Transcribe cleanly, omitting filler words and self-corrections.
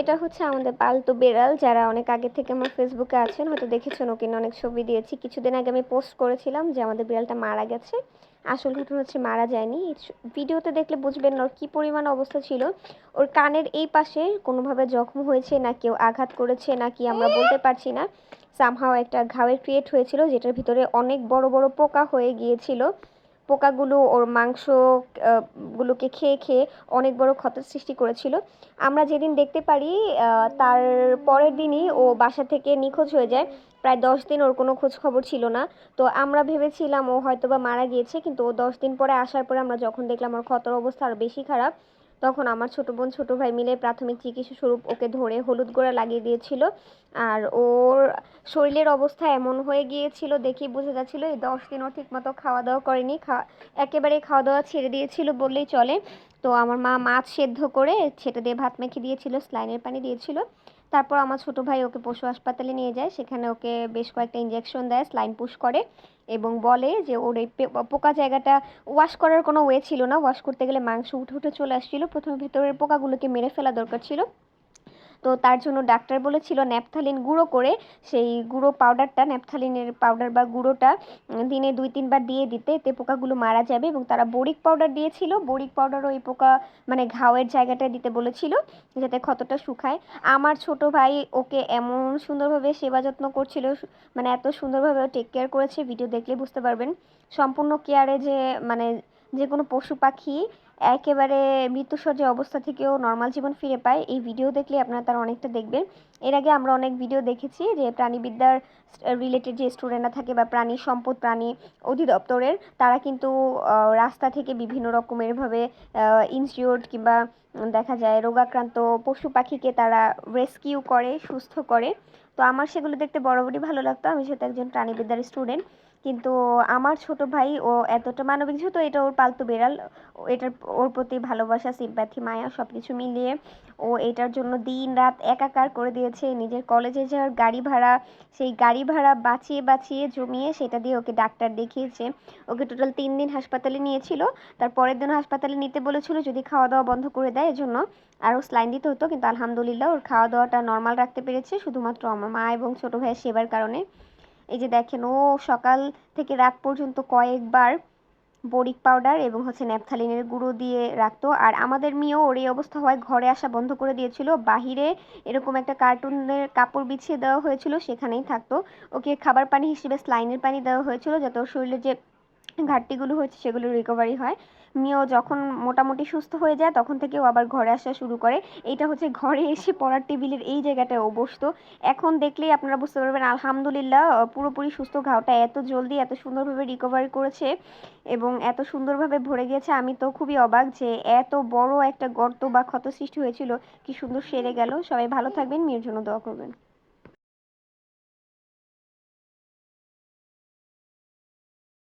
এটা হচ্ছে আমাদের পালতু বেড়াল। যারা অনেক আগে থেকে আমার ফেসবুকে আছেন হয়তো দেখেছেন, ওকে নিয়ে অনেক ছবি দিয়েছি। কিছুদিন আগে আমি পোস্ট করেছিলাম যে আমাদের বিড়ালটা মারা গেছে। আসল ঘটনা হচ্ছে মারা যায়নি। ভিডিওতে দেখলে বুঝবেন না ওর কী পরিমাণ অবস্থা ছিল। ওর কানের এই পাশে কোনোভাবে জখম হয়েছে, না কেউ আঘাত করেছে, না কি আমরা বলতে পারছি না। সামহাও একটা ঘাওয়ের ক্রিয়েট হয়েছিল, যেটার ভিতরে অনেক বড় বড় পোকা হয়ে গিয়েছিল। পোকাগুলো ওর মাংস গুলোকে খেয়ে খেয়ে অনেক বড় ক্ষতের সৃষ্টি করেছিল। আমরা যেদিন দেখতে পারি তার পরের দিনই ও বাসা থেকে নিখোঁজ হয়ে যায়। প্রায় 10 দিন ওর কোনো খোঁজ খবর ছিল না। তো আমরা ভেবেছিলাম ও হয়তোবা মারা গিয়েছে, কিন্তু ও 10 দিন পরে আসার পরে আমরা যখন দেখলাম ওর ক্ষতর অবস্থা আরও বেশি খারাপ, তখন আমার ছোট বোন ছোট ভাই মিলে প্রাথমিক চিকিৎসা স্বরূপ ওকে ধরে হলুদ গোড়া লাগিয়ে দিয়েছিল। আর ওর শরীরের অবস্থা এমন হয়ে গিয়েছিল, দেখেই বোঝা যাচ্ছিল এই 10 দিন ও ঠিক মতো খাওয়া দাওয়া করেনি, একেবারে খাওয়া দাওয়া ছেড়ে দিয়েছিল বললেই চলে। তো আমার মা মাছ সেদ্ধ করে সেটা দিয়ে ভাত মেখে দিয়েছিল, স্লাইনের পানি দিয়েছিল। তারপর আমার ছোট ভাই ওকে পশু হাসপাতালে নিয়ে যায়, সেখানে ওকে বেশ কয়েকটা ইঞ্জেকশন দেয়, স্লাইন পুশ করে এবং বলে যে ওর এই পোকা জায়গাটা ওয়াশ করার কোনো ওয়ে ছিল না। ওয়াশ করতে গেলে মাংস উঠে উঠে চলে আসছিল, প্রথমে ভেতরের পোকাগুলোকে মেরে ফেলা দরকার ছিল। তো তার জন্য ডাক্তার বলেছিল ন্যাপথালিন গুঁড়ো করে, সেই গুঁড়ো পাউডারটা, ন্যাপথালিনের পাউডার বা গুঁড়োটা দিনে 2-3 বার দিয়ে দিতে, এতে পোকাগুলো মারা যাবে। এবং তারা বোরিক পাউডার দিয়েছিল, বোরিক পাউডারও ওই পোকা মানে ঘাওয়ের জায়গাটায় দিতে বলেছিল যাতে ক্ষতটা শুকায়। আমার ছোট ভাই ওকে এমন সুন্দরভাবে সেবা যত্ন করছিল, মানে এত সুন্দরভাবে টেক কেয়ার করেছে, ভিডিও দেখলে বুঝতে পারবেন। সম্পূর্ণ কেয়ারে যে মানে যে কোনো পশু পাখি একেবারে মৃত্যুসজ্জা অবস্থা থেকেও নর্মাল জীবন ফিরে পায়, এই ভিডিও দেখলে আপনারা তার অনেকটা দেখবেন। এর আগে আমরা অনেক ভিডিও দেখেছি যে প্রাণীবিদ্যার রিলেটেড যে স্টুডেন্টরা থাকে বা প্রাণী সম্পদ প্রাণী অধিদপ্তরের, তারা কিন্তু রাস্তা থেকে বিভিন্ন রকমের ভাবে ইনজিওর্ড কিংবা দেখা যায় রোগাক্রান্ত পশু পাখিকে তারা রেস্কিউ করে, সুস্থ করে। তো আমার সেগুলো দেখতে বরাবরই ভালো লাগতো, আমি যেহেতু একজন প্রাণীবিদ্যার স্টুডেন্ট। কিন্তু আমার ছোট ভাই ও এতটা মানবিক, যেহেতু এটা ওর পালতু বেড়াল, এটার ওর প্রতি ভালোবাসা, সিম্প্যাথি, মায়া সব কিছু মিলিয়ে ও এটার জন্য দিন রাত একাকার করে দিয়েছে। নিজের কলেজে যাওয়ার গাড়ি ভাড়া, সেই গাড়ি ভাড়া বাঁচিয়ে বাঁচিয়ে জমিয়ে সেটা দিয়ে ওকে ডাক্তার দেখিয়েছে। ওকে টোটাল 3 দিন হাসপাতালে নিয়েছিল। তার পরের দিন হাসপাতালে নিতে বলেছিল যদি খাওয়া দাওয়া বন্ধ করে দেয়, এজন্য আরও স্লাইন দিতে হতো, কিন্তু আলহামদুলিল্লাহ ওর খাওয়া দাওয়াটা নর্মাল রাখতে পেরেছে, শুধুমাত্র আমার মা এবং ছোট ভাইয়ের সেবার কারণে। এই যে দেখেন, ও সকাল থেকে রাত পর্যন্ত কয়েকবার বোরিক পাউডার এবং হচ্ছে ন্যাপথালিনের গুঁড়ো দিয়ে রাখতো। আর আমাদের মেয়েও ওর এই অবস্থা হয় ঘরে আসা বন্ধ করে দিয়েছিল, বাহিরে এরকম একটা কার্টুনের কাপড় বিছিয়ে দেওয়া হয়েছিল, সেখানেই থাকতো। ওকে খাবার পানি হিসেবে স্লাইনের পানি দেওয়া হয়েছিল, যাতে ওর শরীরে যে ঘাটতিগুলো হয়েছে সেগুলো রিকভারি হয়। মিও যখন মোটামুটি সুস্থ হয়ে যায় তখন থেকে ও আবার ঘরে আসা শুরু করে। এইটা হচ্ছে ঘরে এসে পড়ার টেবিলের এই জায়গাটায় ও বসতো। এখন দেখলেই আপনারা বুঝতে পারবেন আলহামদুলিল্লাহ পুরোপুরি সুস্থ। ঘাওটা এত জলদি এত সুন্দরভাবে রিকভারি করেছে এবং এত সুন্দরভাবে ভরে গেছে, আমি তো খুবই অবাক যে এত বড় একটা গর্ত বা ক্ষত সৃষ্টি হয়েছিল কি সুন্দর সেরে গেল। সবাই ভালো থাকবেন, মেয়ের জন্য দোয়া করবেন।